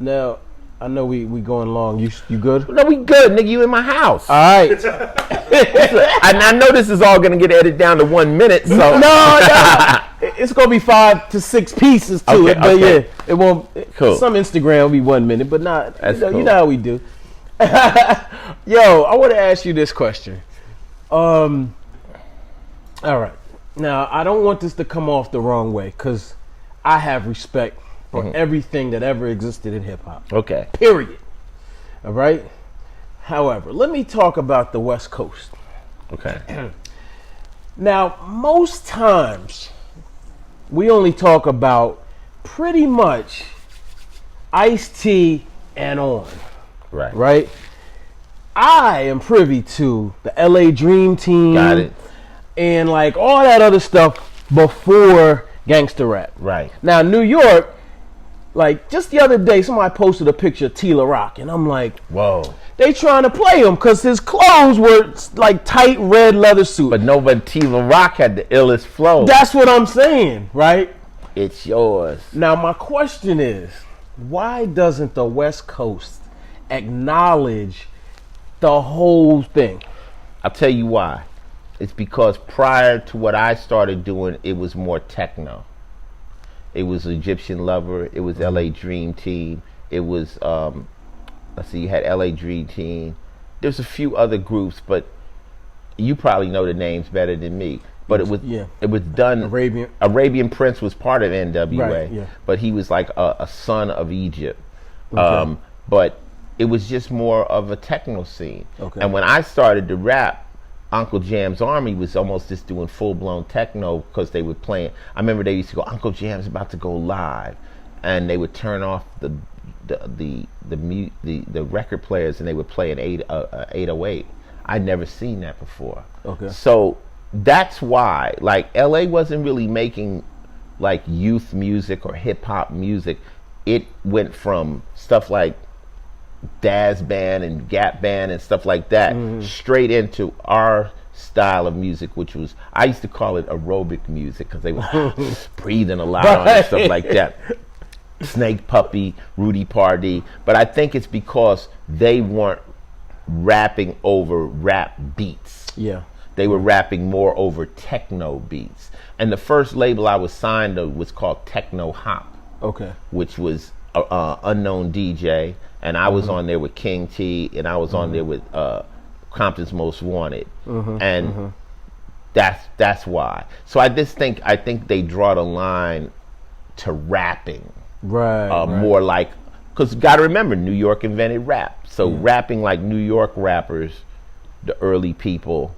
Now, I know we going long. You good? No, we good, nigga. You in my house. All right. I know this is all gonna get edited down to 1 minute. So no, it's gonna be 5 to 6 pieces to it. But yeah, it won't. Cool. Some Instagram will be 1 minute, but not. Cool. You know how we do. Yo, I want to ask you this question. All right. Now, I don't want this to come off the wrong way because I have respect for everything that ever existed in hip hop. Okay. Period. All right. However, let me talk about the West Coast. Okay. Now, most times we only talk about pretty much IceT and on. Right. Right. I am privy to the LA Dream Team. Got it. And like all that other stuff before Gangsta Rap. Right. Now, New York, like just the other day, somebody posted a picture of T-La Rock, and I'm like, whoa. They trying to play him because his clothes were like tight red leather suit. But T-La Rock had the illest flow. That's what I'm saying, right? It's yours. Now, my question is, why doesn't the West Coast acknowledge the whole thing? I'll tell you why. It's because prior to what I started doing, it was more techno. It was Egyptian Lover. It was LA Dream Team. It was, let's see, you had LA Dream Team. There's a few other groups, but you probably know the names better than me. But it was done. Arabian Prince was part of NWA, right, yeah. But he was like a son of Egypt. Okay. But it was just more of a techno scene. Okay. And when I started to rap, Uncle Jam's Army was almost just doing full-blown techno because they were playing. I remember they used to go, Uncle Jam's about to go live, and they would turn off the record players and they would play an 808. I'd never seen that before. Okay. So that's why, like, LA wasn't really making like youth music or hip hop music. It went from stuff like Daz Band and Gap Band and stuff like that straight into our style of music, which was, I used to call it aerobic music because they were breathing a lot on it and stuff like that. Snake Puppy, Rudy Pardee. But I think it's because they weren't rapping over rap beats. Yeah. They were rapping more over techno beats. And the first label I was signed to was called Techno Hop. Okay. Which was Unknown DJ. And I was on there with King T, and I was on there with Compton's Most Wanted. And that's why. So I think they draw the line to rapping. Right. More like, because you got to remember, New York invented rap. So rapping like New York rappers, the early people,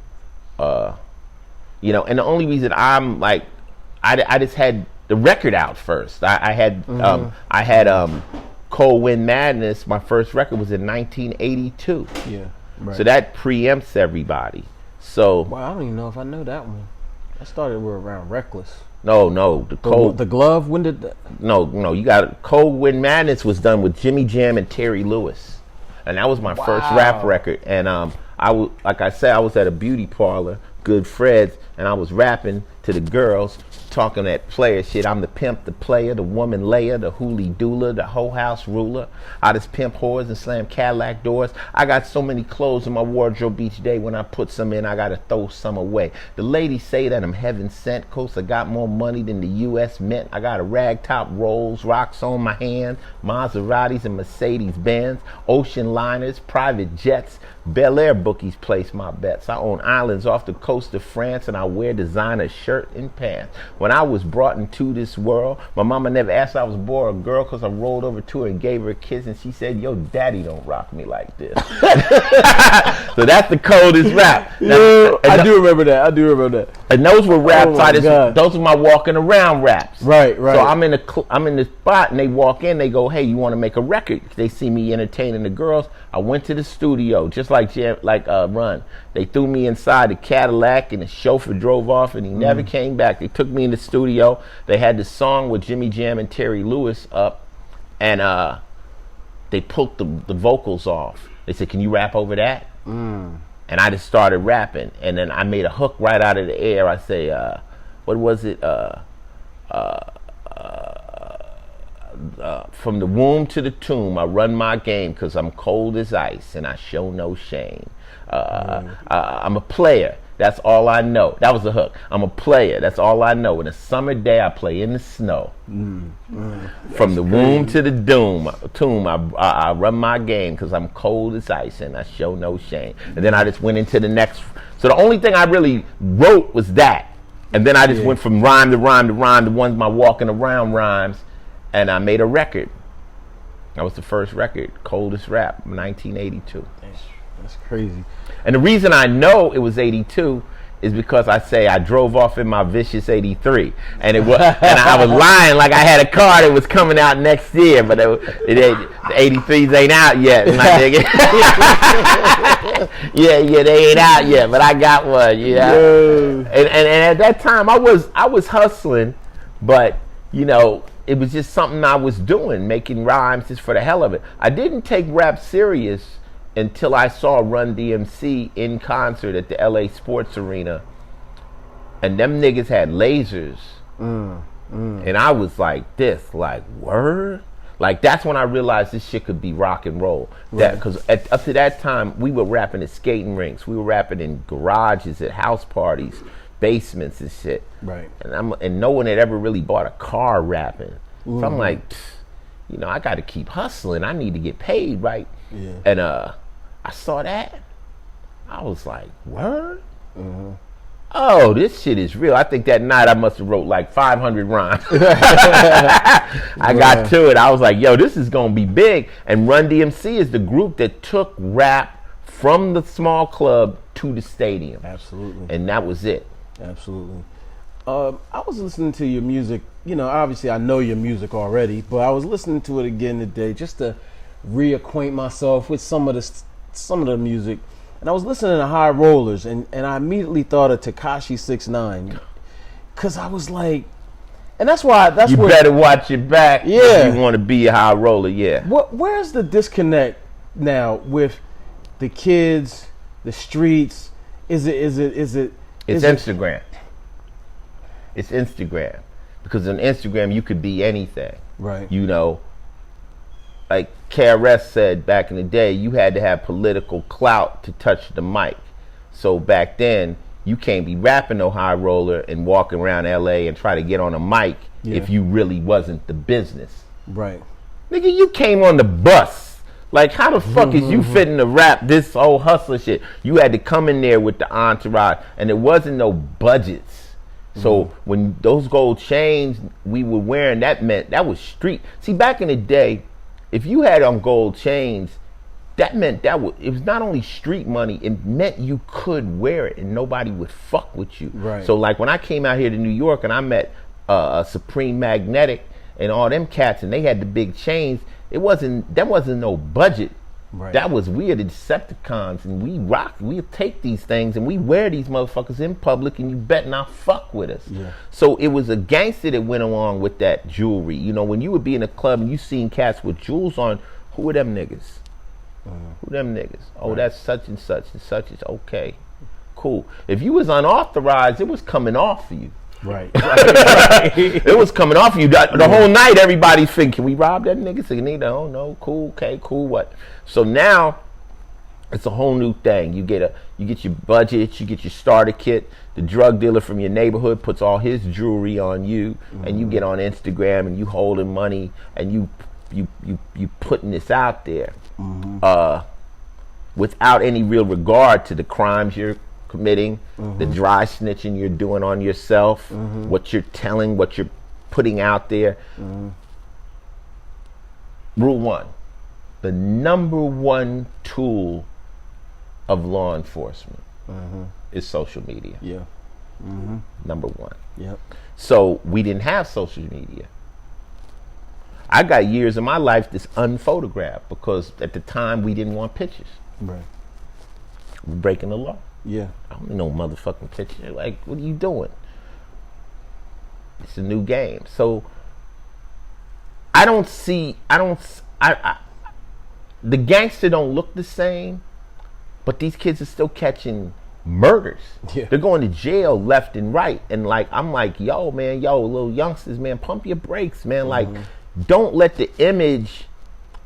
you know, and the only reason I'm like, I just had the record out first. I had Cold Wind Madness, my first record was in 1982. Yeah. Right. So that preempts everybody. So wow, I don't even know if I know that one. I started around Reckless. No, the glove. When did that? No, you got Cold Wind Madness was done with Jimmy Jam and Terry Lewis, and that was my first rap record. And like I said, I was at a beauty parlor, Good Fred's, and I was rapping to the girls, talking that player shit. I'm the pimp, the player, the woman layer, the hoolie doula, the whole house ruler. I just pimp whores and slam Cadillac doors. I got so many clothes in my wardrobe each day. When I put some in, I gotta throw some away. The ladies say that I'm heaven sent, cause I got more money than the U.S. mint. I got a rag top Rolls, rocks on my hand, Maseratis and Mercedes Benz, ocean liners, private jets, Bel Air bookies place my bets. I own islands off the coast of France, and I wear designer shirt and pants. When I was brought into this world, my mama never asked if I was a boy or a girl, because I rolled over to her and gave her a kiss, and she said, yo, daddy don't rock me like this. So that's the coldest rap. Now, I do remember that. And those were raps. Those were my walking around raps. Right. So I'm in the spot, and they walk in, they go, hey, you want to make a record? They see me entertaining the girls. I went to the studio, just like Run. They threw me inside the Cadillac, and the chauffeur drove off, and he never came back. They took me in the studio. They had this song with Jimmy Jam and Terry Lewis up, and they pulled the vocals off. They said, can you rap over that? And I just started rapping, and then I made a hook right out of the air. I say, what was it? from the womb to the tomb, I run my game because I'm cold as ice and I show no shame. I'm a player. That's all I know. That was the hook. I'm a player. That's all I know. In a summer day, I play in the snow. From the womb to the tomb, I run my game because I'm cold as ice and I show no shame. And then I just went into the next. So the only thing I really wrote was that. And then I just went from rhyme to rhyme to rhyme to ones my walking around rhymes. And I made a record. That was the first record, Coldest Rap, 1982. That's crazy. And the reason I know it was 82 is because I say I drove off in my vicious 83, and and I was lying like I had a car that was coming out next year, but the 83s ain't out yet, my nigga. yeah, they ain't out yet, but I got one, And at that time I was hustling, but it was just something I was doing, making rhymes just for the hell of it. I didn't take rap serious until I saw Run DMC in concert at the LA Sports Arena, and them niggas had lasers, and I was like this, like, word? Like, that's when I realized this shit could be rock and roll. That because up to that time, we were rapping at skating rinks, we were rapping in garages, at house parties, basements and shit. Right. And no one had ever really bought a car rapping. So I'm like, I got to keep hustling. I need to get paid, right? Yeah. And I saw that. I was like, word? Oh, this shit is real. I think that night I must have wrote like 500 rhymes. I got to it. I was like, yo, this is going to be big. And Run DMC is the group that took rap from the small club to the stadium. Absolutely. And that was it. Absolutely. I was listening to your music. Obviously I know your music already, but I was listening to it again today just to reacquaint myself with some of the music, and I was listening to High Rollers, and I immediately thought of Tekashi 6ix9ine, because I was like, and that's you better watch your back. Yeah, if you want to be a high roller. Yeah. Where's the disconnect now with the kids, the streets? Is it? It's Instagram. It's Instagram, because on Instagram you could be anything. Right. Like KRS said back in the day, you had to have political clout to touch the mic. So back then, you can't be rapping no high roller and walking around LA and try to get on a mic if you really wasn't the business. Right. Nigga, you came on the bus. Like, how the fuck is you fitting to rap this whole hustler shit? You had to come in there with the entourage, and there wasn't no budgets. So when those gold chains we were wearing, that meant that was street. See, back in the day, if you had on gold chains, that meant it was not only street money, it meant you could wear it and nobody would fuck with you. Right. So like when I came out here to New York and I met Supreme Magnetic and all them cats, and they had the big chains, that wasn't no budget. Right. That was, we are the Decepticons, and we take these things and we wear these motherfuckers in public, and you bet not fuck with us. Yeah. So it was a gangster that went along with that jewelry. When you would be in a club and you seen cats with jewels on, who are them niggas? Who them niggas? Oh, right. That's such and such and such. Is okay, cool. If you was unauthorized, it was coming off of you. Right. It was coming off of you. The whole night, everybody's thinking, can we rob that nigga? So you need to, oh no, cool, okay, cool, what? So now, it's a whole new thing. You get your budget, you get your starter kit. The drug dealer from your neighborhood puts all his jewelry on you, and you get on Instagram and you holding money and you putting this out there, without any real regard to the crimes you're committing, the dry snitching you're doing on yourself, what you're telling, what you're putting out there. Rule 1, the number one tool of law enforcement is social media. Yeah. Number 1. Yep. So we didn't have social media. I got years of my life that's unphotographed because at the time we didn't want pictures. Right. We're breaking the law. Yeah. I don't need no motherfucking picture. Like, what are you doing? It's a new game. So the gangster don't look the same, but these kids are still catching murders. Yeah. They're going to jail left and right. And like, I'm like, yo, little youngsters, man, pump your brakes, man. Like, don't let the image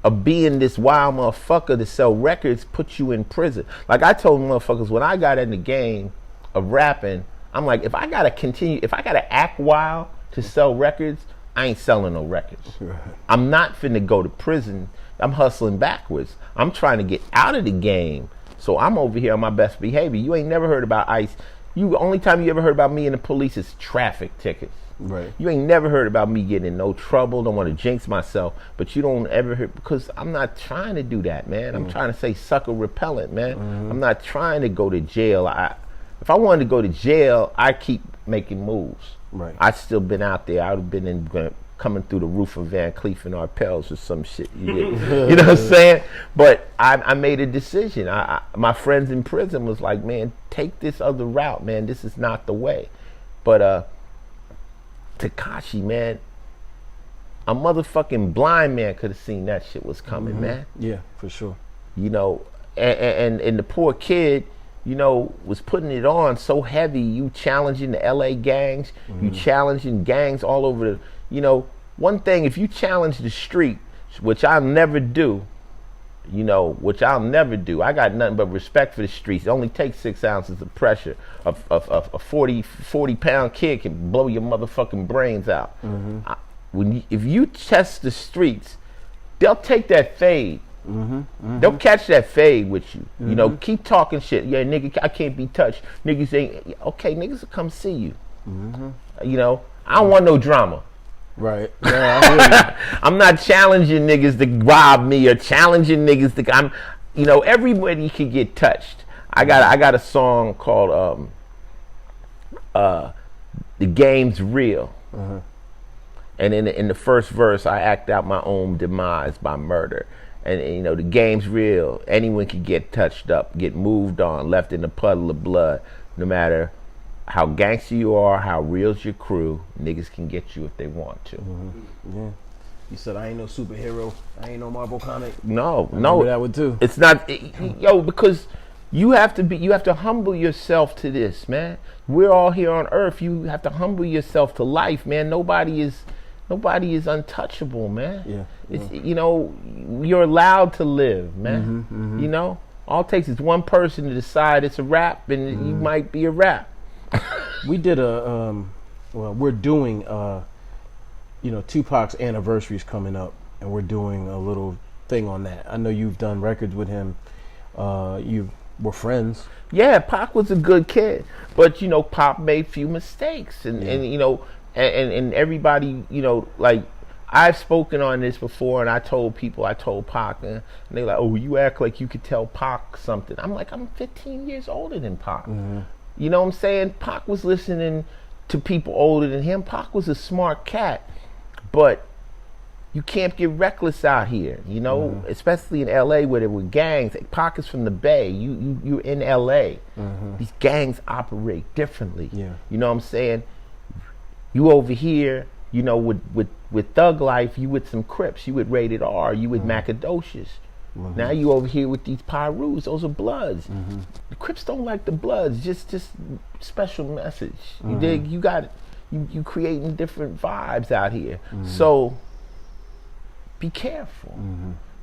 of being this wild motherfucker to sell records put you in prison. Like I told motherfuckers when I got in the game of rapping, I'm like, if I gotta act wild to sell records, I ain't selling no records. Right. I'm not finna go to prison. I'm hustling backwards. I'm trying to get out of the game. So I'm over here on my best behavior. You ain't never heard about ICE. Only time you ever heard about me and the police is traffic tickets. Right. You ain't never heard about me getting in no trouble. Don't want to jinx myself, but you don't ever hear, because I'm not trying to do that, man. I'm trying to say sucker repellent, man. I'm not trying to go to jail. If I wanted to go to jail, I keep making moves. Right. I still been out there. I would have been coming through the roof of Van Cleef and Arpels or some shit. You know what I'm saying? But I made a decision. My friends in prison was like, man, take this other route, man. This is not the way. But Tekashi, man, a motherfucking blind man could have seen that shit was coming, man. Yeah, for sure. You know, and the poor kid, you know, was putting it on so heavy. You challenging the LA gangs, you challenging gangs all over the, you know, one thing, if you challenge the street, which I'll never do, I got nothing but respect for the streets. It only takes 6 ounces of pressure. A 40-pound kid can blow your motherfucking brains out. If you test the streets, they'll take that fade. They'll catch that fade with you. You know, keep talking shit. Yeah, nigga, I can't be touched. Niggas ain't, okay, niggas will come see you. You know, I don't want no drama. Right. Yeah, I'm not challenging niggas to rob me or challenging niggas to. Everybody can get touched. I got a song called "The Game's Real," and in the first verse, I act out my own demise by murder. And you know, the game's real. Anyone can get touched up, get moved on, left in a puddle of blood. No matter how gangster you are, how real's your crew, niggas can get you if they want to. Yeah. You said I ain't no superhero. I ain't no Marvel comic. No. That would too. It's not, because you have to humble yourself to this, man. We're all here on earth. You have to humble yourself to life, man. Nobody is untouchable, man. Yeah. It's, you know, you're allowed to live, man. You know, all it takes is one person to decide it's a rap, and you might be a rap. We did we're doing, Tupac's anniversary is coming up, and we're doing a little thing on that. I know you've done records with him. You were friends. Yeah, Pac was a good kid, but Pac made few mistakes, and everybody, like, I've spoken on this before, and I told Pac, and they're like, "Oh, you act like you could tell Pac something." I'm like, I'm 15 years older than Pac. You know what I'm saying? Pac was listening to people older than him. Pac was a smart cat, but you can't get reckless out here, especially in LA where there were gangs. Pac is from the Bay. You're in LA. These gangs operate differently. Yeah. You know what I'm saying? You over here, with Thug Life, you with some Crips, you with Rated R, you with Macadocious. Now you over here with these Pyrus, those are Bloods. The Crips don't like the Bloods, just special message. You dig? You got it. You creating different vibes out here. So be careful.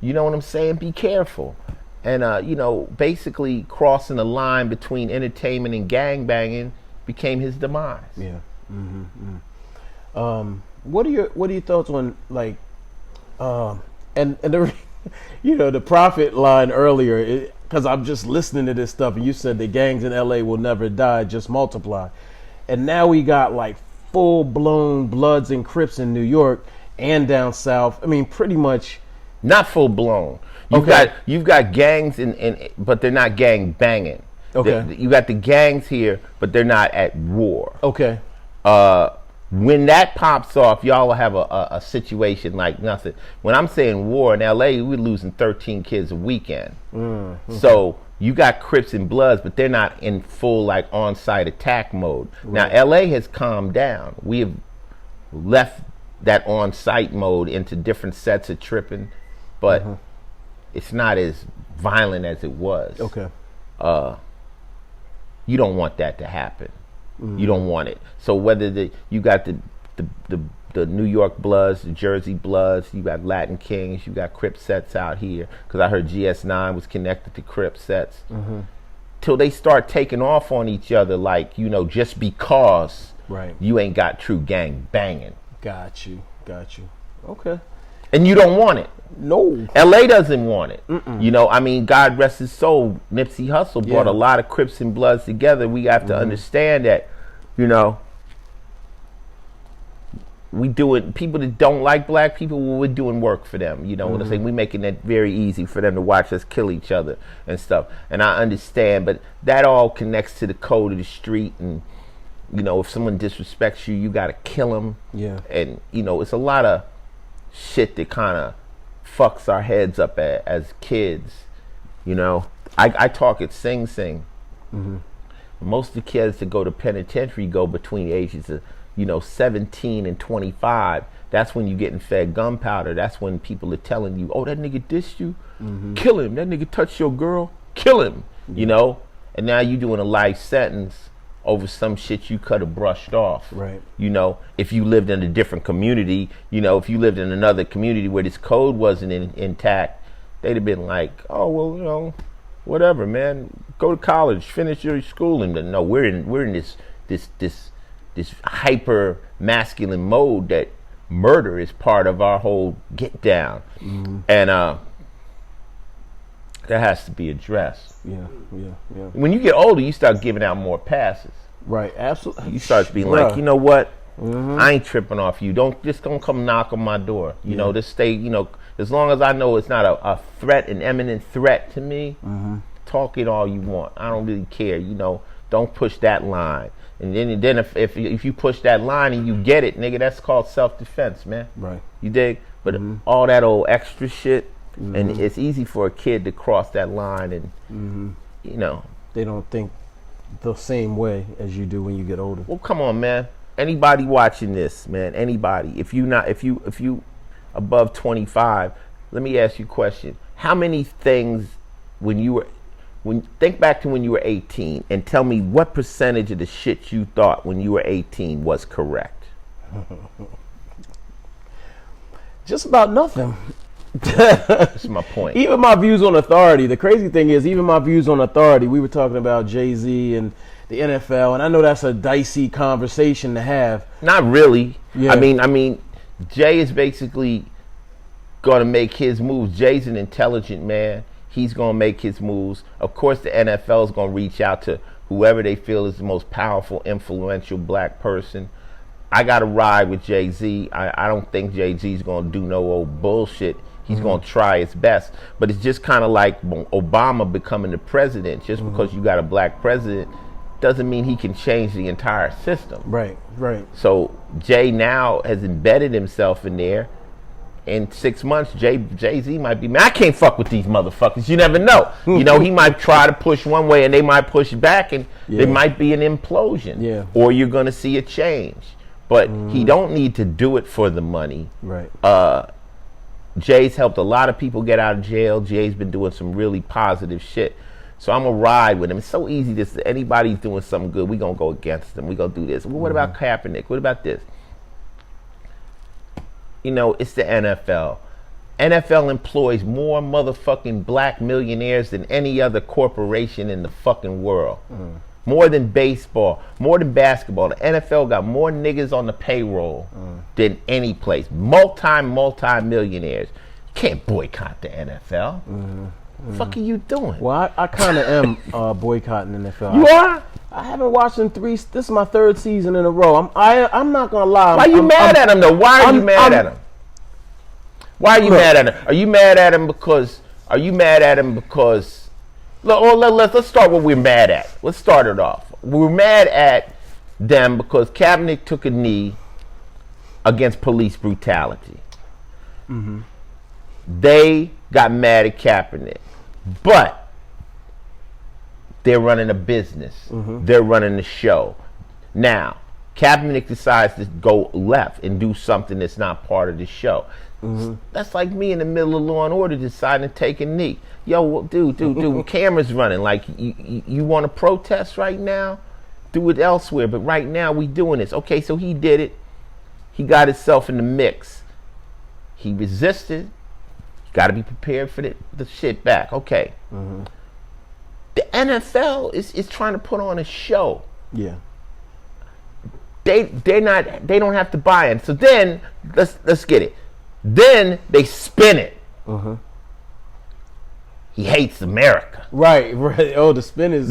You know what I'm saying? Be careful. And basically crossing the line between entertainment and gangbanging became his demise. Yeah. What are your thoughts on, like, and the the Prophet line earlier, because I'm just listening to this stuff, and you said the gangs in LA will never die, just multiply, and now we got like full blown Bloods and Crips in New York and down south. I mean, pretty much not full blown. You've got gangs but they're not gang banging. Okay, you got the gangs here, but they're not at war. Okay. When that pops off, y'all will have a situation like nothing. When I'm saying war in LA, we're losing 13 kids a weekend. So you got Crips and Bloods, but they're not in full like on-site attack mode. Right. Now LA has calmed down. We have left that on-site mode into different sets of tripping, but it's not as violent as it was. Okay. You don't want that to happen. You don't want it. So whether you got the the New York Bloods, the Jersey Bloods. You got Latin Kings. You got Crip sets out here. Because I heard GS9 was connected to Crip sets. Till they start taking off on each other, like, you know, just because you ain't got true gang banging. Got you. Okay. And you don't want it. No. LA doesn't want it. You know, I mean, God rest his soul, Nipsey Hussle brought a lot of Crips and Bloods together. We have to understand that, you know, we do it. People that don't like black people, well, we're doing work for them. You know what I'm saying? We're making it very easy for them to watch us kill each other and stuff. And I understand, but that all connects to the code of the street. And, you know, if someone disrespects you, you got to kill them. Yeah. And, you know, it's a lot of shit that kind of fucks our heads up as kids. You know, I talk at Sing Sing. Most of the kids that go to penitentiary go between the ages of, you know, 17 and 25. That's when you're getting fed gunpowder. That's when people are telling you, oh, that nigga dissed you, kill him. That nigga touched your girl, kill him. You know, and now you doing a life sentence over some shit you could have brushed off. Right. You know, if you lived in a different community, you know, if you lived in another community where this code wasn't intact, they'd have been like, oh, well, you know, whatever, man. Go to college, finish your schooling. But no, we're in this hyper masculine mode that murder is part of our whole get down. And that has to be addressed. Yeah. When you get older, you start giving out more passes. Right, absolutely. You start being like, you know what? I ain't tripping off you. Don't come knock on my door. You know, just stay, you know, as long as I know it's not a threat, an imminent threat to me, talk it all you want. I don't really care, you know, don't push that line. And then if you push that line and you get it, nigga, that's called self-defense, man. Right. You dig? But all that old extra shit, and it's easy for a kid to cross that line and, you know. They don't think the same way as you do when you get older. Well, come on, man. Anybody watching this, man, anybody, if you above 25, let me ask you a question. How many things think back to when you were 18 and tell me what percentage of the shit you thought when you were 18 was correct? Just about nothing. That's my point. Even my views on authority. The crazy thing is, even my views on authority, we were talking about JayZ and the NFL, and I know that's a dicey conversation to have. Not really. Yeah. I mean, Jay is basically going to make his moves. Jay's an intelligent man. He's going to make his moves. Of course, the NFL is going to reach out to whoever they feel is the most powerful, influential black person. I got to ride with JayZ. I don't think JayZ's going to do no old bullshit. He's going to try his best. But it's just kind of like Obama becoming the president. Just because you got a black president doesn't mean he can change the entire system. Right. So Jay now has embedded himself in there. In 6 months, JayZ might be, man, I can't fuck with these motherfuckers. You never know. You know, he might try to push one way and they might push back and there might be an implosion. Yeah. Or you're going to see a change. But he don't need to do it for the money. Right. Jay's helped a lot of people get out of jail. Jay's been doing some really positive shit. So I'm going to ride with him. It's so easy. Anybody's doing something good, we're going to go against them. We're going to do this. Well, what about Kaepernick? What about this? You know, it's the NFL. NFL employs more motherfucking black millionaires than any other corporation in the fucking world. More than baseball, more than basketball. The NFL got more niggas on the payroll than any place. Multi-millionaires. You can't boycott the NFL. What the fuck are you doing? Well, I kind of am boycotting the NFL. You are? I haven't watched in this is my third season in a row. I'm not going to lie. Why are you mad at him, though? Why are you mad at him? Why are you mad at him? Are you mad at him because... Let's start what we're mad at. Let's start it off. We're mad at them because Kaepernick took a knee against police brutality. They got mad at Kaepernick. But they're running a business. They're running the show. Now, Kaepernick decides to go left and do something that's not part of the show. That's like me in the middle of Law and Order deciding to take a knee. Yo, dude, camera's running. Like, you want to protest right now? Do it elsewhere. But right now, we doing this. Okay, so he did it. he got himself in the mix. He resisted. You got to be prepared for the shit back. Okay. Mm-hmm. The NFL is trying to put on a show. Yeah. They don't have to buy in. So then let's get it. Then they spin it. Uh-huh. He hates America. Right. Oh, the spin is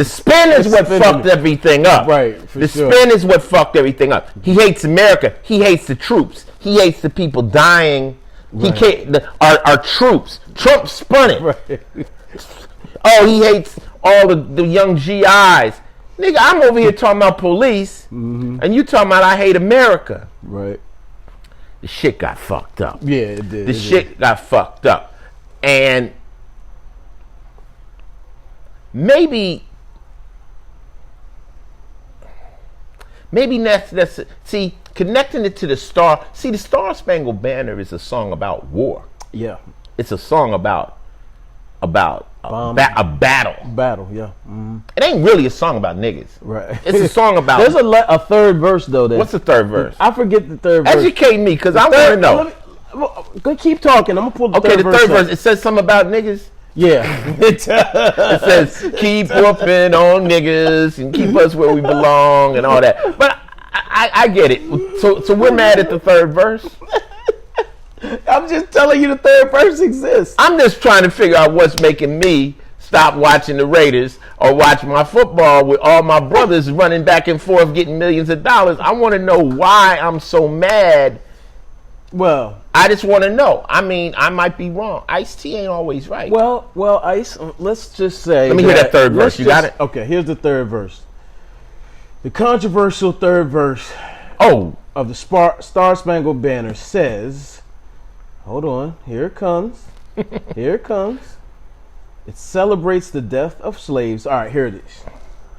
what fucked everything up. Right. The spin is what fucked everything up. He hates America. He hates the troops. He hates the people dying. Right. He can't. Our troops. Trump spun it. Right. Oh, he hates all the young GIs. Nigga, I'm over here talking about police, and you talking about I hate America. Right. The shit got fucked up. Yeah, it did. The shit got fucked up. And maybe that's see, connecting it to the Star. See, the Star Spangled Banner is a song about war. Yeah. It's a song about a battle. Battle, yeah. Mm-hmm. It ain't really a song about niggas. Right. It's a song about... There's a third verse, though. What's the third verse? I forget the third verse. Educate me, because I want to know. Keep talking. I'm going to pull the third verse. Okay, the third verse. It says something about niggas? Yeah. It says, keep whooping on niggas and keep us where we belong and all that. But I get it. So we're mad at the third verse? I'm just telling you the third verse exists. I'm just trying to figure out what's making me stop watching the Raiders or watch my football with all my brothers running back and forth getting millions of dollars. I want to know why I'm so mad. Well, I just want to know. I mean, I might be wrong. IceT ain't always right. Well, Ice, let's just say... Let me hear that third verse. You got it? Okay, here's the third verse. The controversial third verse of the Star Spangled Banner says... Hold on. Here it comes. Here it comes. It celebrates the death of slaves. All right, here it is.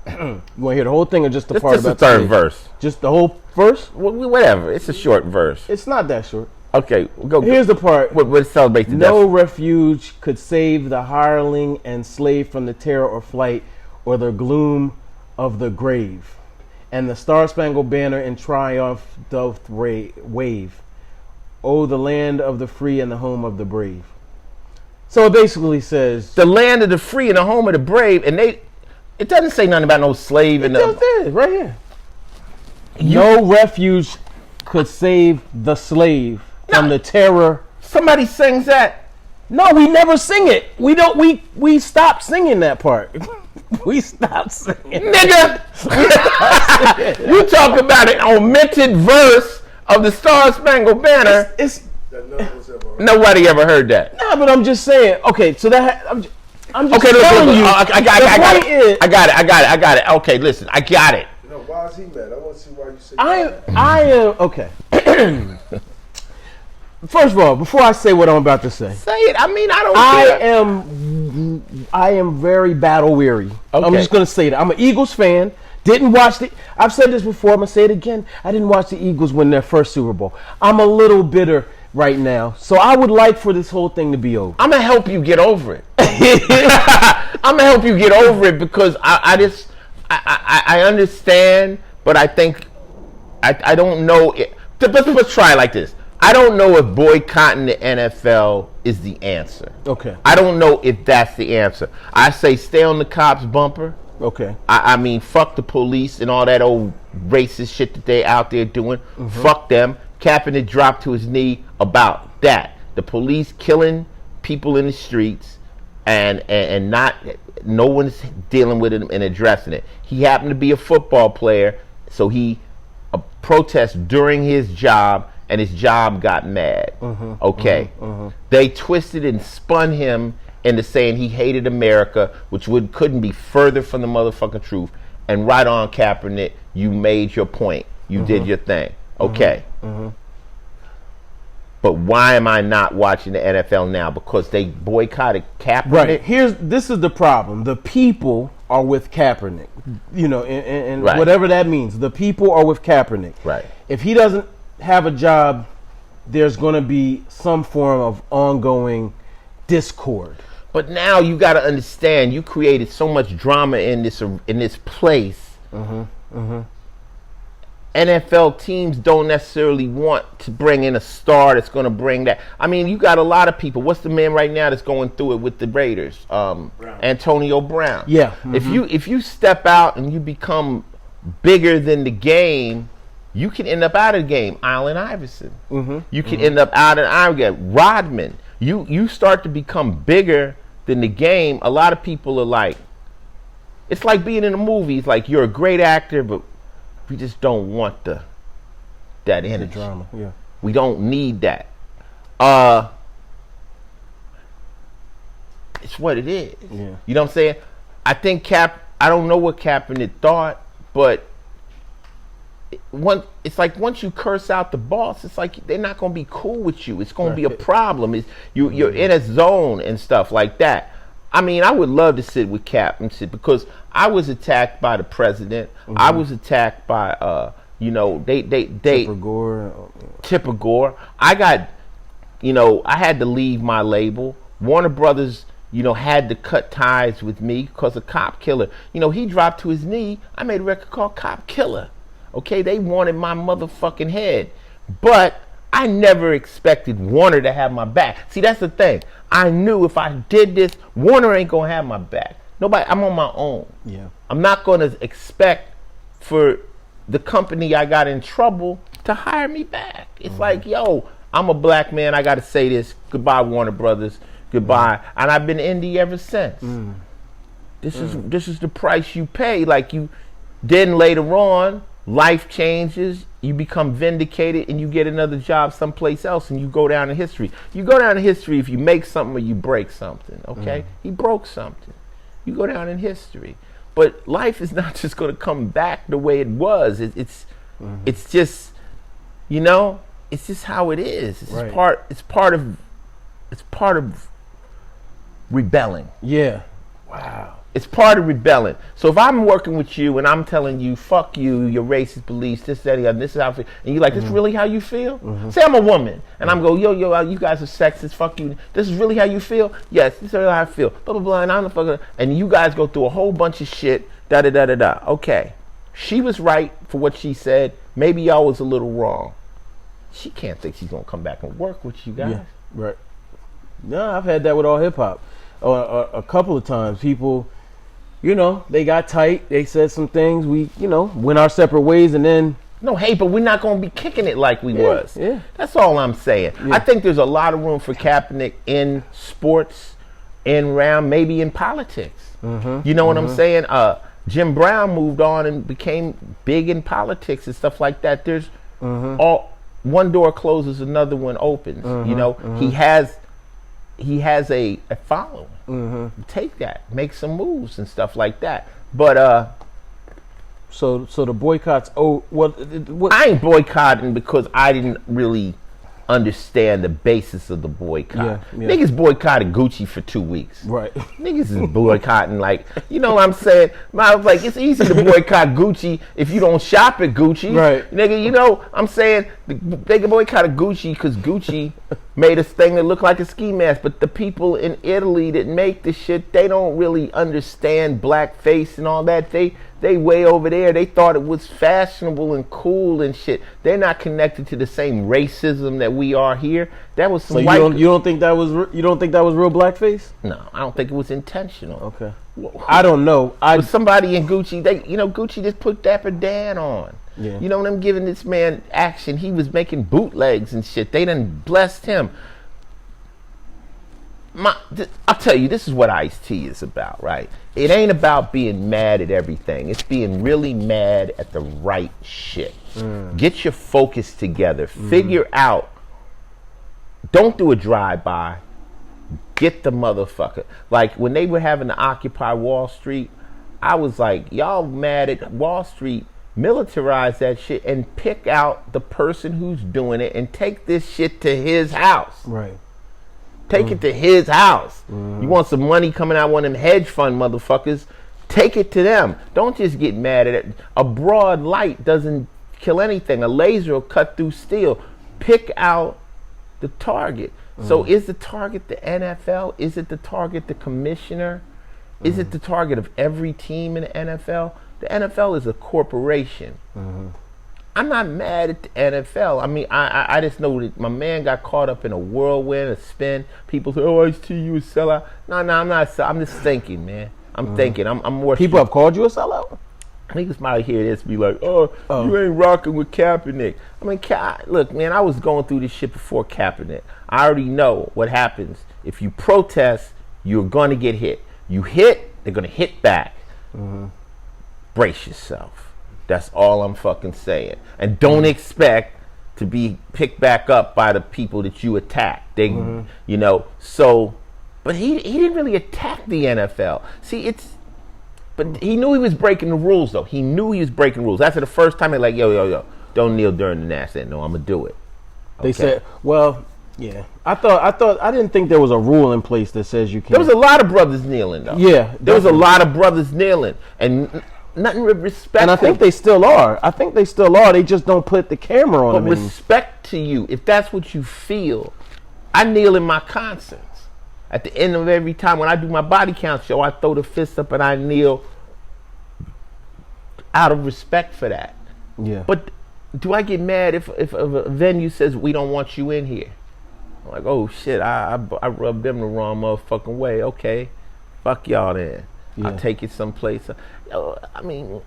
You want to hear the whole thing or just the part about the third verse? Just the whole verse? Whatever. It's a short verse. It's not that short. Okay, go. Here's the part. What celebrates the death? No refuge could save the hireling and slave from the terror or flight or the gloom of the grave. And the Star Spangled Banner in triumph doth wave. Oh, the land of the free and the home of the brave. So it basically says... The land of the free and the home of the brave. And it doesn't say nothing about no slave. It does, right here. No refuge could save the slave from the terror. Somebody sings that. No, we never sing it. We stopped singing that part. We stopped singing. Nigga! You talk about an omitted verse of the Star Spangled Banner. Nobody ever heard that. Nah, but I'm just saying. Okay, so that I'm just okay, telling you. I got it. Okay, listen, I got it. No, why is he mad? I want to see why you say. I am okay. First of all, before I say what I'm about to say, it. I mean, I am very battle weary. Okay. I'm just gonna say that. I'm an Eagles fan. Didn't watch I've said this before, I'm going to say it again. I didn't watch the Eagles win their first Super Bowl. I'm a little bitter right now. So I would like for this whole thing to be over. I'm going to help you get over it. I'm going to help you get over it because I understand, but I think, I don't know. Let's try it like this. I don't know if boycotting the NFL is the answer. Okay. I don't know if that's the answer. I say stay on the cops' bumper. Okay. I mean, fuck the police and all that old racist shit that they out there doing. Mm-hmm. Fuck them. Kaepernick dropped to his knee about that. The police killing people in the streets and no one's dealing with it and addressing it. He happened to be a football player, so he protested during his job and his job got mad. Mm-hmm. Okay. Mm-hmm. Mm-hmm. They twisted and spun him into saying he hated America, which couldn't be further from the motherfucking truth. And right on, Kaepernick, you made your point. You did your thing. Okay. Mm-hmm. But why am I not watching the NFL now? Because they boycotted Kaepernick? Right. This is the problem. The people are with Kaepernick. You know, and right. Whatever that means. The people are with Kaepernick. Right. If he doesn't have a job, there's going to be some form of ongoing discord. But now you got to understand, you created so much drama in this place, NFL teams don't necessarily want to bring in a star that's going to bring that. I mean, you got a lot of people. What's the man right now that's going through it with the Raiders? Antonio Brown. Yeah. If you step out and you become bigger than the game, you can end up out of the game. Allen Iverson. You can end up out of the game. Rodman. You start to become bigger than the game. A lot of people are like, it's like being in a movie. It's like you're a great actor, but we just don't want that energy. The drama, yeah. We don't need that. It's what it is. Yeah. You know what I'm saying? I think I don't know what Kaepernick thought, but it's like once you curse out the boss, it's like they're not going to be cool with you. It's going to be a problem. You're in a zone and stuff like that. I mean, I would love to sit with Cap and sit, because I was attacked by the president. I was attacked by Tipper Gore. I got, I had to leave my label. Warner Brothers, had to cut ties with me because of Cop Killer. He dropped to his knee. I made a record called Cop Killer. Okay, they wanted my motherfucking head. But I never expected Warner to have my back. See, that's the thing. I knew if I did this, Warner ain't gonna have my back. Nobody. I'm on my own. Yeah. I'm not gonna expect for the company I got in trouble to hire me back. It's like, yo, I'm a black man. I got to say this. Goodbye, Warner Brothers. Goodbye. And I've been indie ever since. This is the price you pay. Like you. Then later on, life changes. You become vindicated, and you get another job someplace else, and you go down in history. You go down in history if you make something or you break something, okay? He broke something. You go down in history. But life is not just going to come back the way it was. It's just, it's just how it is. It's part of rebelling. Yeah. Wow. It's part of rebelling. So if I'm working with you and I'm telling you, fuck you, your racist beliefs, this, that, and this is how I feel, and you're like, this is really how you feel? Say I'm a woman, and I'm go, yo, you guys are sexist, fuck you. This is really how you feel? Yes, this is really how I feel. Blah, blah, blah, and I'm the fucker. And you guys go through a whole bunch of shit, da-da-da-da-da. Okay. She was right for what she said. Maybe y'all was a little wrong. She can't think she's going to come back and work with you guys. Yeah, right. No, I've had that with all hip-hop. A couple of times, people... they got tight. They said some things. We, went our separate ways, and then... No, hey, but we're not going to be kicking it like we was. Yeah. That's all I'm saying. Yeah. I think there's a lot of room for Kaepernick in sports, maybe in politics. You know what I'm saying? Jim Brown moved on and became big in politics and stuff like that. There's one door closes, another one opens. He has a following. Take that, make some moves and stuff like that. But so the boycotts. Oh, what? I ain't boycotting because I didn't really understand the basis of the boycott. Yeah. Niggas boycotted Gucci for 2 weeks. Right. Niggas is boycotting like, what I'm saying? I was like, it's easy to boycott Gucci if you don't shop at Gucci. Right. Nigga, I'm saying they can boycott Gucci because Gucci made a thing that looked like a ski mask. But the people in Italy that make this shit, they don't really understand blackface and all that. They way over there. They thought it was fashionable and cool and shit. They're not connected to the same racism that we are here. That was some white. You don't think that was real blackface? No, I don't think it was intentional. Okay. I don't know. Was somebody in Gucci? Gucci just put Dapper Dan on. Yeah. Them giving this man action. He was making bootlegs and shit. They done blessed him. I'll tell you, this is what IceT is about, right? It ain't about being mad at everything. It's being really mad at the right shit. Get your focus together. Figure out. Don't do a drive-by. Get the motherfucker. Like, when they were having to occupy Wall Street, I was like, y'all mad at Wall Street. Militarize that shit and pick out the person who's doing it and take this shit to his house. Right. Take it to his house. You want some money coming out one of them hedge fund motherfuckers, take it to them. Don't just get mad at it. A broad light doesn't kill anything. A laser will cut through steel. Pick out the target. So is the target the NFL? Is it the target the commissioner? Is it the target of every team in the NFL? The NFL is a corporation. I'm not mad at the NFL. I mean, I just know that my man got caught up in a whirlwind, a spin. People say, "Oh, IceT, you a sellout." No, I'm not. I'm just thinking, man. I'm thinking. I'm more. People have called you a sellout? Niggas might hear this and be like, "Oh, you ain't rocking with Kaepernick." I mean, look, man, I was going through this shit before Kaepernick. I already know what happens. If you protest, you're going to get hit. You hit, they're going to hit back. Brace yourself. That's all I'm fucking saying. And don't expect to be picked back up by the people that you attacked. They, you know, so, but he didn't really attack the NFL. See, but he knew he was breaking the rules, though. He knew he was breaking rules. After the first time, they're like, yo, don't kneel during the national anthem. No, I'm going to do it. Okay. They said, well, yeah. I didn't think there was a rule in place that says you can't. There was a lot of brothers kneeling, though. Yeah. There was a lot of brothers kneeling. And nothing with respect. And I think they still are. They just don't put the camera on them. But respect to you, if that's what you feel. I kneel in my concerts. At the end of every time when I do my body count show, I throw the fist up and I kneel out of respect for that. Yeah. But do I get mad if a venue says we don't want you in here? I'm like, oh shit, I rubbed them the wrong motherfucking way. Okay, fuck y'all then. Yeah. I'll take it someplace. I mean,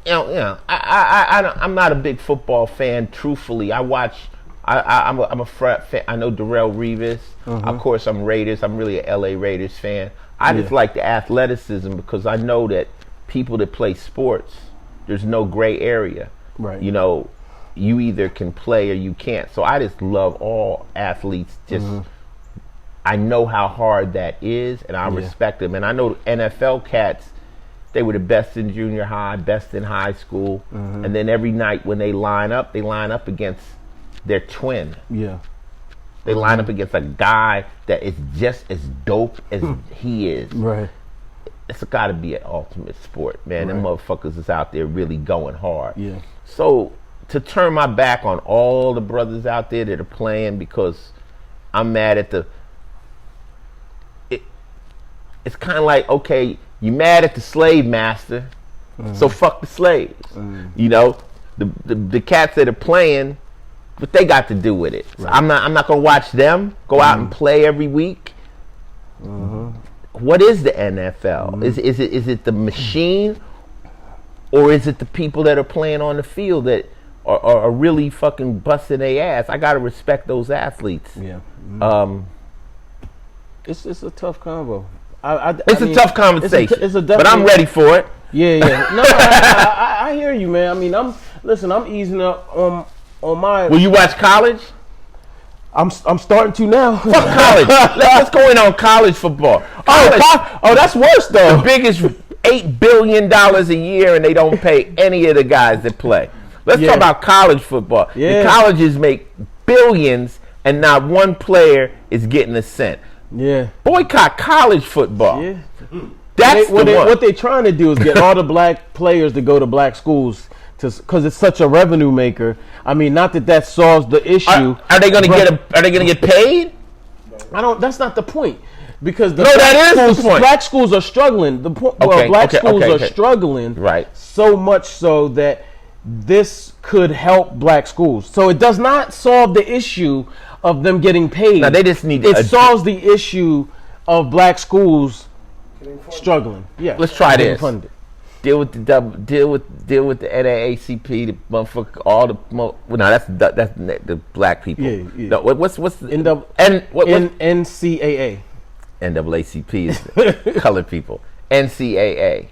I'm not a big football fan. Truthfully, I watch. I'm a fan. I know Darrell Revis. Of course, I'm Raiders. I'm really a LA Raiders fan. I just like the athleticism because I know that people that play sports, there's no gray area. Right. You know, you either can play or you can't. So I just love all athletes. Just I know how hard that is, and I respect them. And I know NFL cats. They were the best in junior high, best in high school, and then every night when they line up against their twin. Yeah. They line up against a guy that is just as dope as he is. Right. It's got to be an ultimate sport, man. Them motherfuckers is out there really going hard. Yeah. So to turn my back on all the brothers out there that are playing because I'm mad at it's kind of like, okay, you mad at the slave master, so fuck the slaves. You know, the cats that are playing, what they got to do with it. So I'm not gonna watch them go out and play every week. What is the NFL? Is it the machine, or is it the people that are playing on the field that are really fucking busting their ass? I gotta respect those athletes. Yeah. It's a tough combo. It's a tough conversation, but I'm ready for it. Yeah. No, I hear you, man. I mean, I'm easing up on my. Will you watch college? I'm starting to now. Fuck college. Let's go in on college football. Oh, that's worse though. The biggest $8 billion a year, and they don't pay any of the guys that play. Let's talk about college football. Yeah. The colleges make billions, and not one player is getting a cent. Yeah. Boycott college football. Yeah. That's what they're trying to do is get all the black players to go to black schools because it's such a revenue maker. I mean, not that solves the issue. Are they going to get Are they going to get paid? That's not the point. Because black schools are struggling. Black schools are struggling, right? So much so that this could help black schools. So it does not solve the issue of them getting paid. No, they just need. It solves the issue of black schools struggling. Yeah, let's try this. Deal with the NAACP, the motherfucker, all the. No, that's the black people. Yeah. No, what's the NCAA? NAACP is colored people. NCAA.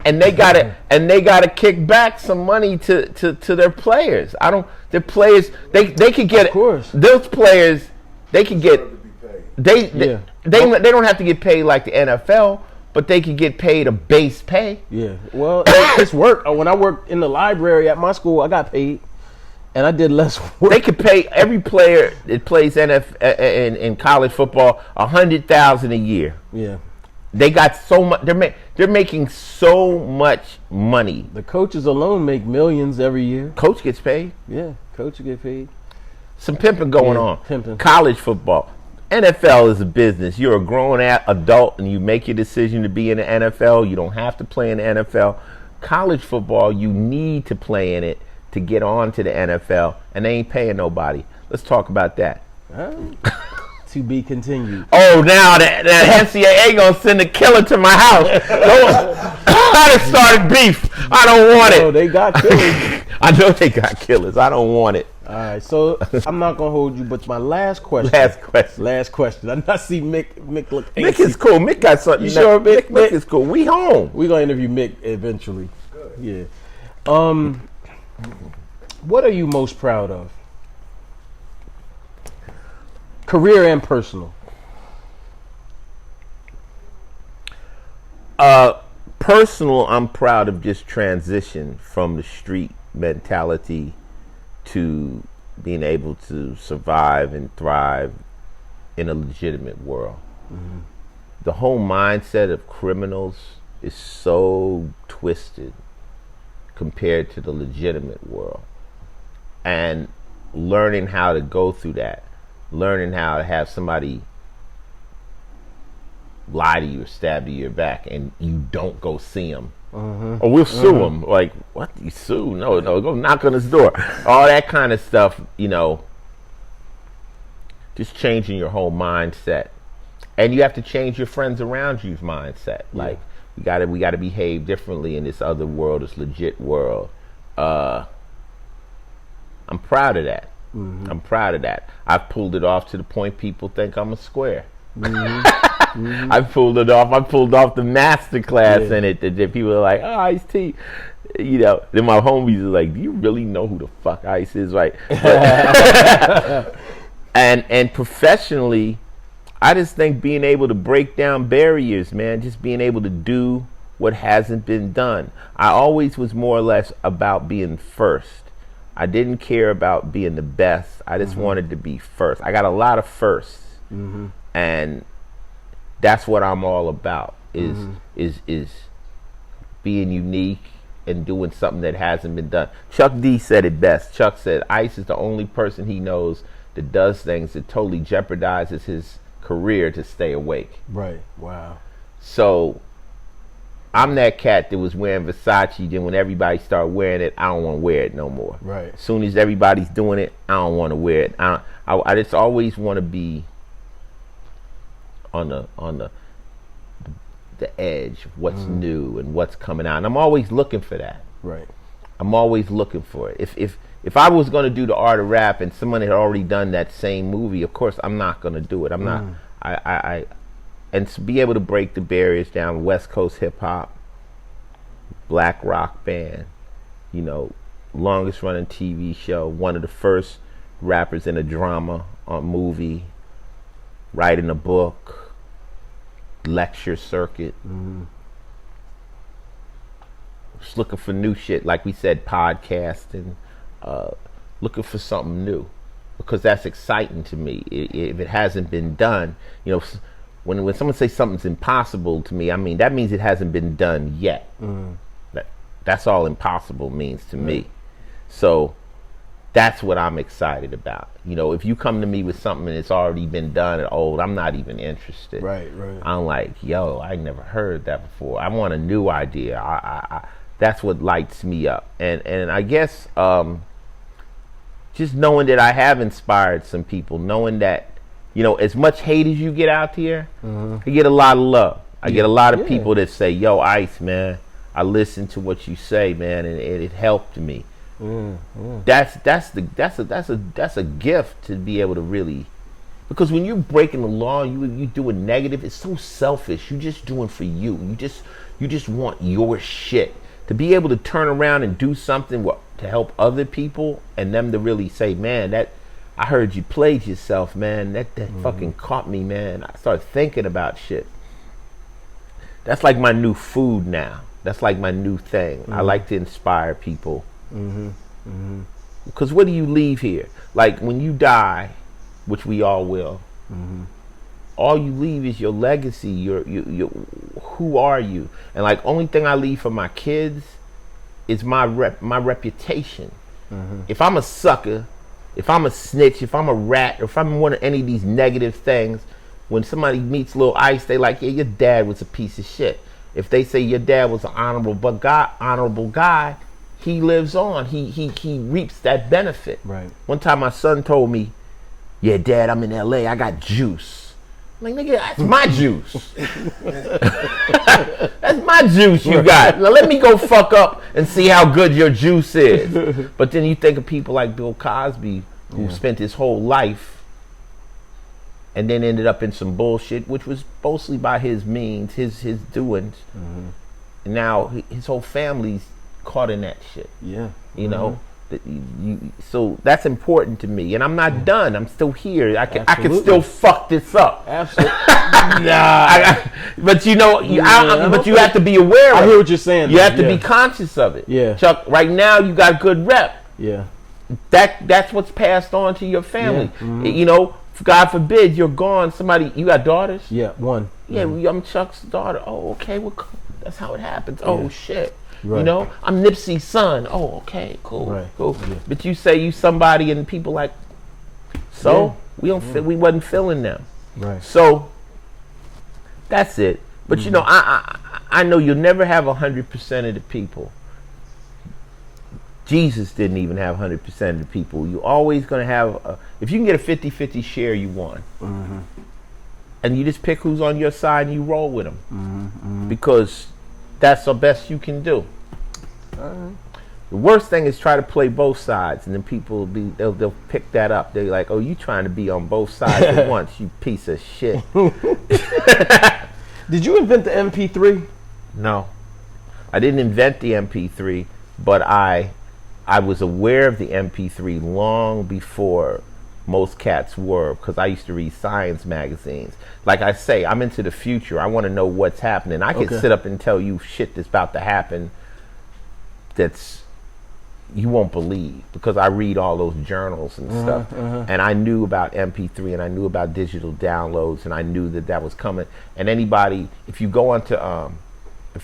And they gotta kick back some money to their players. Their players they could get, of course. Those players they could get they don't have to get paid like the NFL, but they could get paid a base pay. Yeah. Well, it's work. When I worked in the library at my school, I got paid. And I did less work. They could pay every player that plays in college football $100,000 a year. Yeah. They got so much. They're making so much money. The coaches alone make millions every year. Coach gets paid. Yeah, coach get paid. Some pimping going on. Pimping. College football. NFL is a business. You're a grown adult and you make your decision to be in the NFL. You don't have to play in the NFL. college football, you need to play in it to get on to the NFL, and they ain't paying nobody. Let's talk about that. To be continued. Oh, now that NCAA gonna send a killer to my house. I done started beef. I don't want it. They got killers. I know they got killers. I don't want it. All right, so I'm not gonna hold you, but my last question. Last question. I see Mick look. Mick is cool. Mick got something. You sure, Mick? Mick is cool. We home. We gonna interview Mick eventually. Good. Yeah. What are you most proud of? Career and personal. Personal, I'm proud of just transition from the street mentality to being able to survive and thrive in a legitimate world. Mm-hmm. The whole mindset of criminals is so twisted compared to the legitimate world. And learning how to go through that, learning how to have somebody lie to you or stab to your back and you don't go see them. Or we'll sue him. Like, what? You sue? No, go knock on his door. All that kind of stuff, just changing your whole mindset. And you have to change your friends around you's mindset. Yeah. Like, we gotta behave differently in this other world, this legit world. I'm proud of that. Mm-hmm. I'm proud of that. I've pulled it off to the point people think I'm a square. Mm-hmm. Mm-hmm. I pulled it off. I pulled off the master class in it. That people are like, oh, IceT. Then my homies are like, do you really know who the fuck Ice is? Right. And professionally, I just think being able to break down barriers, man, just being able to do what hasn't been done. I always was more or less about being first. I didn't care about being the best. I just wanted to be first. I got a lot of firsts. Mm-hmm. And that's what I'm all about is being unique and doing something that hasn't been done. Chuck D said it best. Chuck said Ice is the only person he knows that does things that totally jeopardizes his career to stay awake. Right. Wow. So I'm that cat that was wearing Versace, then when everybody started wearing it, I don't want to wear it no more. Right. As soon as everybody's doing it, I don't want to wear it. I just always want to be on the edge of what's new and what's coming out. And I'm always looking for that. Right. I'm always looking for it. If I was going to do the art of rap and someone had already done that same movie, of course I'm not going to do it. I'm not. And to be able to break the barriers down, West Coast hip hop, black rock band, longest running TV show, one of the first rappers in a drama on movie, writing a book, lecture circuit. Just looking for new shit, like we said, podcasting, looking for something new, because that's exciting to me. If it hasn't been done, when someone says something's impossible to me, I mean that means it hasn't been done yet. That's all impossible means to me. So that's what I'm excited about. If you come to me with something and it's already been done and old, I'm not even interested. Right. I'm like, yo, I never heard that before. I want a new idea. I that's what lights me up. And I guess just knowing that I have inspired some people, knowing that, as much hate as you get out here, I get a lot of love. I get a lot of people that say, yo, Ice, man, I listened to what you say, man, and it helped me. That's a gift to be able to really, because when you're breaking the law, you doing negative, it's so selfish. You're just doing for you. You just want your shit. To be able to turn around and do something to help other people and them to really say, man, that I heard you played yourself, man. That fucking caught me, man. I started thinking about shit. That's like my new food now. That's like my new thing. I like to inspire people. Because what do you leave here? Like when you die, which we all will, all you leave is your legacy. Your who are you? And like only thing I leave for my kids is my reputation. If I'm a sucker, if I'm a snitch, if I'm a rat, or if I'm one of any of these negative things, when somebody meets Lil Ice, they like, yeah, your dad was a piece of shit. if they say your dad was an honorable guy, he lives on. He reaps that benefit. Right. One time my son told me, "Yeah, Dad, I'm in LA. I got juice." I'm like, nigga, that's my juice. That's my juice you got. Now let me go fuck up and see how good your juice is. But then you think of people like Bill Cosby, who spent his whole life and then ended up in some bullshit, which was mostly by his means, his doings. And now his whole family's caught in that shit. Yeah. You know? So that's important to me, and I'm not done. I'm still here. I can still fuck this up. Absolutely. But you know, you have to be aware. I hear what you're saying. You have to be conscious of it. Yeah. Chuck, right now you got good rep. Yeah. That's what's passed on to your family. You know, God forbid you're gone. You got daughters? Yeah, one. Yeah, I'm Chuck's daughter. Oh, okay. Well, that's how it happens. Oh shit. Right. You know, I'm Nipsey's son. Oh, okay, cool, cool. Yeah. But you say you somebody, and people like, so we wasn't feeling them. Right. So that's it. But you know, I know you'll never have 100% of the people. Jesus didn't even have 100% of the people. You're always gonna have if you can get a 50-50 share, you won. And you just pick who's on your side and you roll with them because that's the best you can do. The worst thing is try to play both sides, and then people they'll pick that up. They're like, "Oh, you trying to be on both sides at once, you piece of shit." Did you invent the MP3? No, I didn't invent the MP3, but I was aware of the MP3 long before most cats were, because I used to read science magazines. Like I say, I'm into the future. I want to know what's happening. I can sit up and tell you shit that's about to happen that's you won't believe, because I read all those journals and stuff. And I knew about MP3, and I knew about digital downloads, and I knew that was coming. And anybody, if you go onto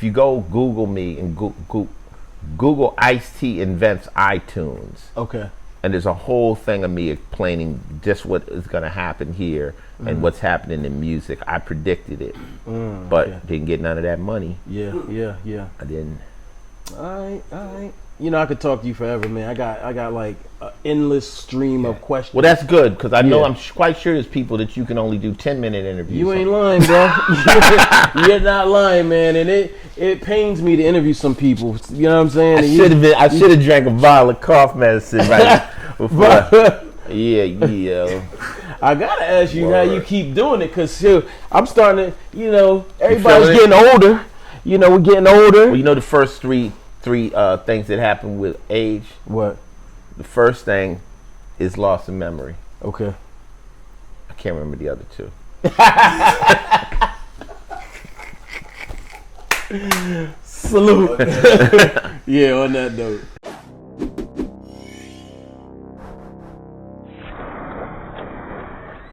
Google me and Google IceT invents iTunes. Okay. And there's a whole thing of me explaining just what is going to happen here and what's happening in music. I predicted it, but didn't get none of that money. Yeah. I didn't. All right. You know, I could talk to you forever, man. I got like an endless stream of questions. Well, that's good, because I know I'm quite sure there's people that you can only do 10-minute interviews. You ain't lying, bro. You're not lying, man. And it pains me to interview some people. You know what I'm saying? I should have drank a bottle of cough medicine right before. Yeah. I gotta ask you how you keep doing it, because I'm starting to, you know, everybody's getting older. You know, we're getting older. Well, you know the first three things that happen with age? What? The first thing is loss of memory. Okay. I can't remember the other two. Salute. Yeah, on that note.